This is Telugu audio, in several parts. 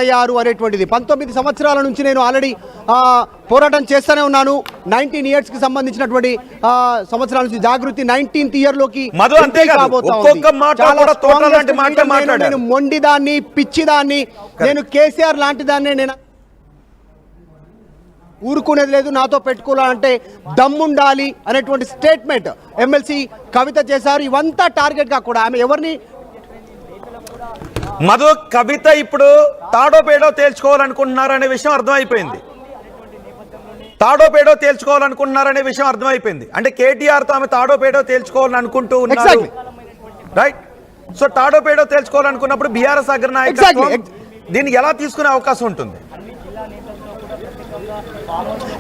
అయ్యారు అనేటువంటిది 19 సంవత్సరాల నుంచి నేను ఆల్రెడీ పోరాటం చేస్తూనే ఉన్నాను. 19 years కి సంబంధించినటువంటి సంవత్సరాల నుంచి జాగృతి 19th year లోకి నేను మొండిదాన్ని, పిచ్చిదాన్ని, నేను కేసీఆర్ లాంటి దాన్ని, నేను ఊరుకునేది లేదు, నాతో పెట్టుకోవాలంటే దమ్ముండాలి అనేటువంటి స్టేట్మెంట్ ఎమ్మెల్సీ కవిత చేశారు. ఇవంతా టార్గెట్ గా కూడా ఆమె ఎవరిని మధు కవిత ఇప్పుడు తాడో పేడో తేల్చుకోవాలనుకుంటున్నారనే విషయం అర్థమైపోయింది. తాడో పేడో తేల్చుకోవాలనుకుంటున్నారనే విషయం అర్థమైపోయింది. అంటే కేటీఆర్ తో ఆమె తాడో పేడో తేల్చుకోవాలని అనుకుంటూ ఉన్నారు, రైట్? సో తాడో పేడో తేల్చుకోవాలనుకున్నప్పుడు బీఆర్ఎస్ అగ్రనాయకత్వం దీన్ని ఎలా తీసుకునే అవకాశం ఉంటుంది?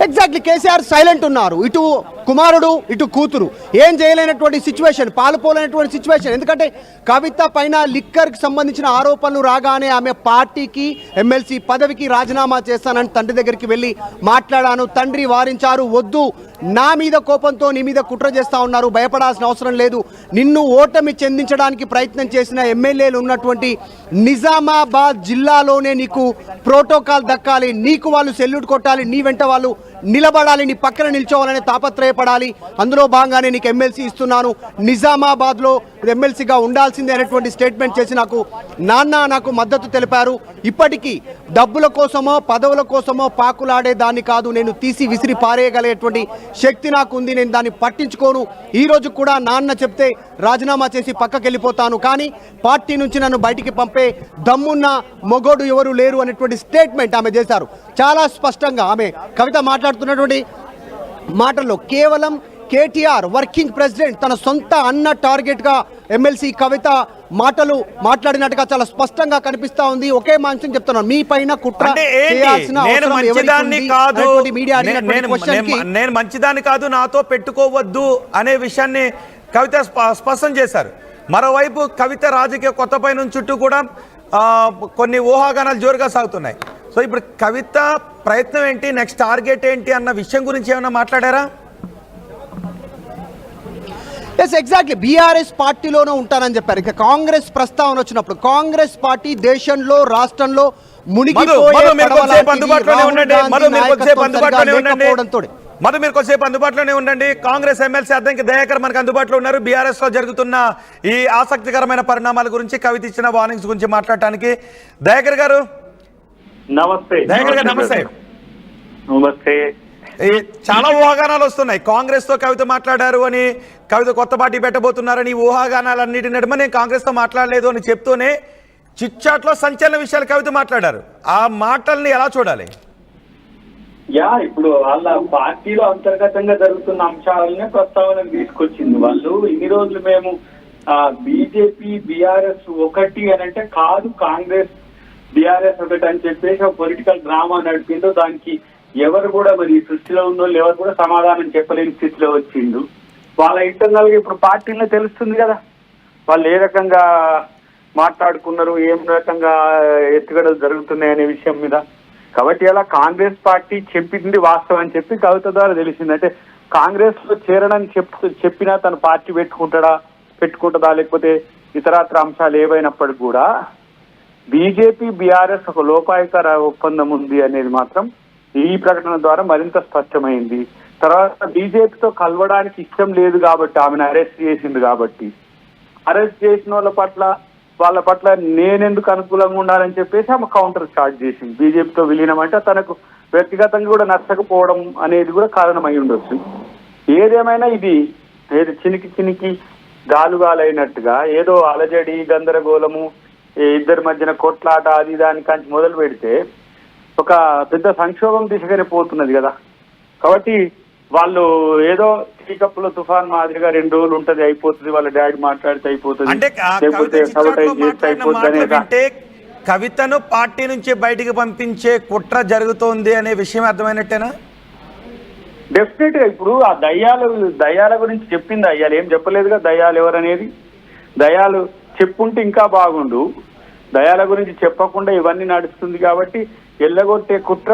ఎగ్జాక్ట్లీ కేసీఆర్ సైలెంట్ ఉన్నారు. ఇటు కుమారుడు, ఇటు కూతురు ఏం చేయలేనటువంటి సిచ్యువేషన్, పాలుపోలేనటువంటి సిచ్యువేషన్. ఎందుకంటే కవిత పైన లిక్కర్కి సంబంధించిన ఆరోపణలు రాగానే ఆమె పార్టీకి, ఎమ్మెల్సీ పదవికి రాజీనామా చేస్తానని తండ్రి దగ్గరికి వెళ్ళి మాట్లాడాను. తండ్రి వారించారు, వద్దు, నా మీద కోపంతో నీ మీద కుట్ర చేస్తా ఉన్నారు, భయపడాల్సిన అవసరం లేదు. నిన్ను ఓటమి చెందించడానికి ప్రయత్నం చేసిన ఎమ్మెల్యేలు ఉన్నటువంటి నిజామాబాద్ జిల్లాలోనే నీకు ప్రోటోకాల్ దక్కాలి, నీకు వాళ్ళు సెల్యూట్ కొట్టాలి, నీ వెంట వాళ్ళు నిలబడాలి, నీ పక్కన నిల్చోవాలని తాపత్రయపడాలి. అందులో భాగంగానే నీకు ఎమ్మెల్సీ ఇస్తున్నాను, నిజామాబాద్లో ఎమ్మెల్సీగా ఉండాల్సిందే అనేటువంటి స్టేట్మెంట్ చేసి నాకు మద్దతు తెలిపారు. ఇప్పటికీ డబ్బుల కోసమో పదవుల కోసమో పాకులాడే దాన్ని కాదు, నేను తీసి విసిరి పారేయగలిగేటువంటి శక్తి నాకు ఉంది, నేను దాన్ని పట్టించుకోను. ఈరోజు కూడా నాన్న చెప్తే రాజీనామా చేసి పక్కకి వెళ్ళిపోతాను, కానీ పార్టీ నుంచి నన్ను బయటికి పంపే దమ్మున్న మొగోడు ఎవరు లేరు అనేటువంటి స్టేట్మెంట్ ఆమె చేశారు. చాలా స్పష్టంగా ఆమె కవిత మాట్లాడుతున్నటువంటి మాటల్లో కేవలం కేటీఆర్ వర్కింగ్ ప్రెసిడెంట్ తన సొంత అన్న టార్గెట్గా ఎమ్మెల్సీ కవిత మాటలు మాట్లాడినట్టుగా చాలా స్పష్టంగా కనిపిస్తా ఉంది. ఒకే మాంసం చెప్తున్నాను, మీ పైన కుట్ర చేయాల్సిన నేను మంచిదాన్ని కాదు, నాతో పెట్టుకోవద్దు అనే విషయాన్ని కవిత స్పష్టం చేశారు. మరోవైపు కవిత రాజకీయ కొత్తపై నుంచి చుట్టూ కూడా కొన్ని ఊహాగానాలు జోరుగా సాగుతున్నాయి. సో ఇప్పుడు కవిత ప్రయత్నం ఏంటి, నెక్స్ట్ టార్గెట్ ఏంటి అన్న విషయం గురించి ఏమైనా మాట్లాడారా? Yes, exactly. బీఆర్ఎస్ పార్టీలోనే ఉంటానని చెప్పారు. ఇక కాంగ్రెస్ ప్రస్తావన వచ్చినప్పుడు కాంగ్రెస్ పార్టీ దేశంలో, రాష్ట్రంలో మధు మీరు కొద్దిసేపు అందుబాటులోనే ఉండండి. కాంగ్రెస్ ఎమ్మెల్సీ అద్దంకి దయాకర్ మనకు అందుబాటులో ఉన్నారు. బీఆర్ఎస్ లో జరుగుతున్న ఈ ఆసక్తికరమైన పరిణామాల గురించి, కవిత ఇచ్చిన వార్నింగ్స్ గురించి మాట్లాడటానికి దయాకర్ గారు నమస్తే. దయాకర్ గారు నమస్తే. నమస్తే. చాలా ఊహాగానాలు వస్తున్నాయి. కాంగ్రెస్ తో కవిత మాట్లాడారు అని, కవిత కొత్త పార్టీ పెట్టబోతున్నారని, ఊహాగానాలన్నిటి నడుమ నేను కాంగ్రెస్ తో మాట్లాడలేదు అని చెప్తూనే చిట్చాట్ లో సంచలన విషయాలు కవిత మాట్లాడారు. ఆ మాటల్ని ఎలా చూడాలి? ఇప్పుడు వాళ్ళ పార్టీలో అంతర్గతంగా జరుగుతున్న అంశాలనే ప్రస్తావనకు తీసుకొచ్చింది. వాళ్ళు ఇన్ని రోజులు మేము బీజేపీ బీఆర్ఎస్ ఒకటి అని అంటే కాదు, కాంగ్రెస్ బీఆర్ఎస్ ఒకటి అని చెప్పేసి ఒక పొలిటికల్ డ్రామా నడిపిందో దానికి ఎవరు కూడా మరి సృష్టిలో ఉన్న వాళ్ళు ఎవరు కూడా సమాధానం చెప్పలేని స్థితిలో వచ్చిండు. వాళ్ళ ఇంటర్నల్ గా ఇప్పుడు పార్టీలో తెలుస్తుంది కదా వాళ్ళు ఏ రకంగా మాట్లాడుకున్నారు, ఏం రకంగా ఎత్తుగడలు జరుగుతున్నాయి అనే విషయం మీద. కాబట్టి అలా కాంగ్రెస్ పార్టీ చెప్పింది వాస్తవం అని చెప్పి కవిత ద్వారా తెలిసింది. అంటే కాంగ్రెస్ లో చేరడానికి చెప్పినా తన పార్టీ పెట్టుకుంటుందా లేకపోతే ఇతరత్ర అంశాలు ఏవైనప్పటికీ కూడా బీజేపీ బీఆర్ఎస్ ఒక లోపాయకర ఒప్పందం ఉంది అనేది మాత్రం ఈ ప్రకటన ద్వారా మరింత స్పష్టమైంది. తర్వాత బీజేపీతో కలవడానికి ఇష్టం లేదు కాబట్టి ఆమెను అరెస్ట్ చేసింది. కాబట్టి అరెస్ట్ చేసిన వాళ్ళ పట్ల నేనెందుకు అనుకూలంగా ఉండాలని చెప్పేసి ఆమె కౌంటర్ స్టార్ట్ చేసింది. బీజేపీతో విలీనం అంటే తనకు వ్యక్తిగతంగా కూడా నచ్చకపోవడం అనేది కూడా కారణమై ఉండొచ్చు. ఏదేమైనా ఇది చినికి గాలుగాలైనట్టుగా ఏదో అలజడి, గందరగోళము, ఇద్దరి మధ్యన కొట్లాట అది దానికంచి మొదలు పెడితే ఒక పెద్ద సంక్షోభం దిశగానే పోతున్నది కదా. కాబట్టి వాళ్ళు ఏదో టీ కప్పులో తుఫాన్ మాదిరిగా 2 రోజులు ఉంటది, అయిపోతుంది, వాళ్ళ డాడీ మాట్లాడితే అయిపోతుంది, లేకపోతే సౌటైజ్ చేస్తే అయిపోతుంది. కవితను పార్టీ నుంచి బయటికి పంపించే కుట్ర జరుగుతోంది అనే విషయం అర్థమైనట్టేనా? డెఫినెట్ గా ఇప్పుడు ఆ దయ్యాల గురించి చెప్పింది. దయ్యాలు ఏం చెప్పలేదుగా, దయ్యాలు ఎవరనేది. దయ్యాలు చెప్పుంటే ఇంకా బాగుండు. దయాల గురించి చెప్పకుండా ఇవన్నీ నడుస్తుంది కాబట్టి ఎల్లగొట్టే కుట్ర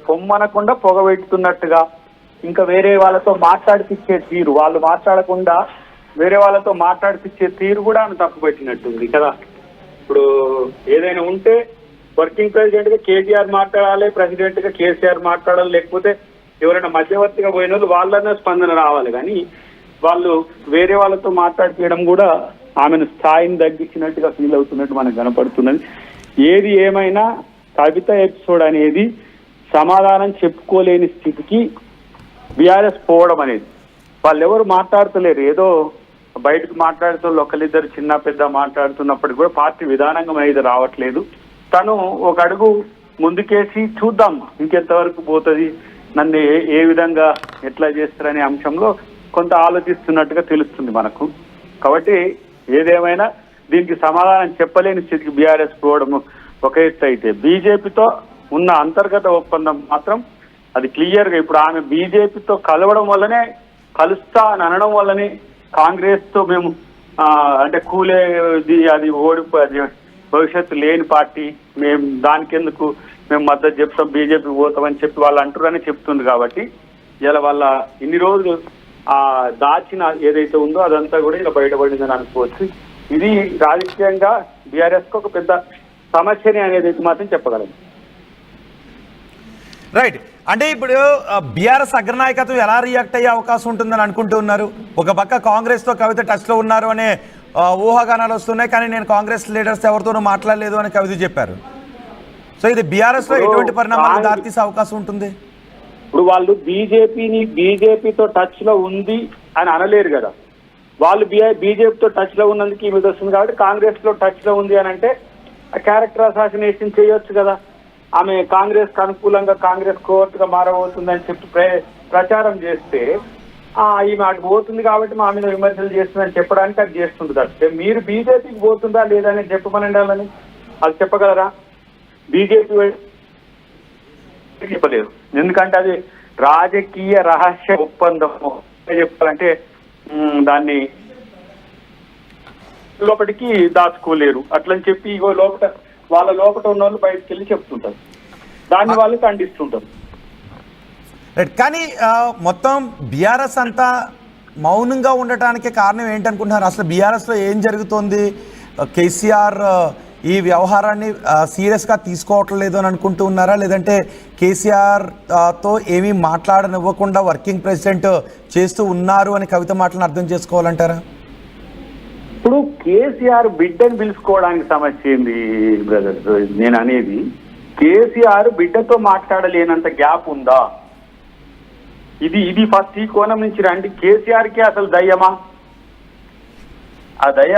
పొమ్మనకుండా పొగబెట్టుతున్నట్టుగా, ఇంకా వేరే వాళ్ళతో మాట్లాడిపిచ్చే తీరు, వాళ్ళు మాట్లాడకుండా వేరే వాళ్ళతో మాట్లాడిపిచ్చే తీరు కూడా ఆమె తప్పు పెట్టినట్టుంది కదా. ఇప్పుడు ఏదైనా ఉంటే వర్కింగ్ ప్రెసిడెంట్ గా కేటీఆర్ మాట్లాడాలి, ప్రెసిడెంట్ గా కేసీఆర్ మాట్లాడాలి, లేకపోతే ఎవరైనా మధ్యవర్తిగా పోయిన వాళ్ళు వాళ్ళనే స్పందన రావాలి. కానీ వాళ్ళు వేరే వాళ్ళతో మాట్లాడిపించడం కూడా ఆమెను స్థాయిని తగ్గించినట్టుగా ఫీల్ అవుతున్నట్టు మనకు కనపడుతున్నది. ఏది ఏమైనా కవిత ఎపిసోడ్ అనేది సమాధానం చెప్పుకోలేని స్థితికి బీఆర్ఎస్ పోవడం అనేది, వాళ్ళు ఎవరు మాట్లాడతలేరు. ఏదో బయటకు మాట్లాడుతూ ఒకరిద్దరు చిన్న పెద్ద మాట్లాడుతున్నప్పటికీ కూడా పార్టీ విధానంగా అనేది రావట్లేదు. తను ఒక అడుగు ముందుకేసి చూద్దాం ఇంకెంతవరకు పోతుంది, నన్ను ఏ విధంగా ఎట్లా చేస్తారనే అంశంలో కొంత ఆలోచిస్తున్నట్టుగా తెలుస్తుంది మనకు. కాబట్టి ఏదేమైనా దీనికి సమాధానం చెప్పలేని స్థితికి బీఆర్ఎస్ పోవడం ఒక ఎత్తు అయితే, బీజేపీతో ఉన్న అంతర్గత ఒప్పందం మాత్రం అది క్లియర్గా ఇప్పుడు ఆమె బీజేపీతో కలవడం వల్లనే, కలుస్తా అని అనడం వల్లనే కాంగ్రెస్ తో మేము అంటే కూలేది అది ఓడిపోయి భవిష్యత్తు లేని పార్టీ, మేము దానికెందుకు మేము మద్దతు చెప్తాం బీజేపీ పోతామని చెప్పి వాళ్ళు అంటారని చెప్తుంది. కాబట్టి ఇలా వాళ్ళ ఇన్ని రోజులు దాచిన ఏదైతే ఉందో అదంతా కూడా ఇలా బయటపడిందని అనుకోవచ్చు. ఇది రాజకీయంగా బీఆర్ఎస్ కు ఒక పెద్ద సమస్యని అనేది మాత్రం చెప్పగలం. రైట్. అంటే ఇప్పుడు బీఆర్ఎస్ అగ్రనాయకత్వం ఎలా రియాక్ట్ అయ్యే అవకాశం ఉంటుందని అనుకుంటూ ఉన్నారు? ఒక పక్క కాంగ్రెస్తో కవిత టచ్లో ఉన్నారు అనే ఊహాగానాలు వస్తున్నాయి, కానీ నేను కాంగ్రెస్ లీడర్స్ ఎవరితోనూ మాట్లాడలేదు అని కవిత చెప్పారు. సో ఇది బీఆర్ఎస్ లో ఎటువంటి పరిణామాలు దారితీసే అవకాశం ఉంటుంది? ఇప్పుడు వాళ్ళు బీజేపీతో టచ్ లో ఉంది అని అనలేరు కదా. వాళ్ళు బీజేపీతో టచ్ లో ఉన్నందుకు ఈ మీద వస్తుంది. కాబట్టి కాంగ్రెస్ లో టచ్ లో ఉంది అని అంటే క్యారెక్టర్ అసాసినేషన్ చేయొచ్చు కదా. ఆమె కాంగ్రెస్ కు అనుకూలంగా కాంగ్రెస్ కోర్టుగా మారబోతుందని చెప్పి ప్రచారం చేస్తే ఈమె అటు పోతుంది కాబట్టి మా మీద విమర్శలు చేస్తుందని చెప్పడానికి అది చేస్తుంది తప్పితే మీరు బీజేపీకి పోతుందా లేదా అని చెప్పమనండి. అది చెప్పగలరా? బీజేపీ చెప్పలేరు, ఎందుకంటే అది రాజకీయ రహస్య ఒప్పందము. చెప్పాలంటే దాన్ని లోపలికి దాచుకోలేరు. అట్లని చెప్పి ఇగో వాళ్ళ లోపల ఉన్న వాళ్ళు బయటకు వెళ్ళి చెప్తుంటారు, దాన్ని వాళ్ళు ఖండిస్తుంటారు. కానీ మొత్తం బీఆర్ఎస్ అంతా మౌనంగా ఉండటానికి కారణం ఏంటనుకుంటున్నారు? అసలు బీఆర్ఎస్లో ఏం జరుగుతోంది? కేసీఆర్ ఈ వ్యవహారాన్ని సీరియస్గా తీసుకోవట్లేదు అని అనుకుంటూ ఉన్నారా, లేదంటే కేసీఆర్ తో ఏమీ మాట్లాడనివ్వకుండా వర్కింగ్ ప్రెసిడెంట్ చేస్తూ ఉన్నారు అని కవిత మాటలను అర్థం చేసుకోవాలంటారా? ఇప్పుడు కేసీఆర్ బిడ్డను పిలుచుకోవడానికి సమస్య ఏంది బ్రదర్? నేను అనేది కేసీఆర్ బిడ్డతో మాట్లాడలేనంత గ్యాప్ ఉందా? ఇది ఫస్ట్ ఈ కోణం నుంచి రండి. కేసీఆర్కి అసలు దయ్యమా? ఆ దయ్య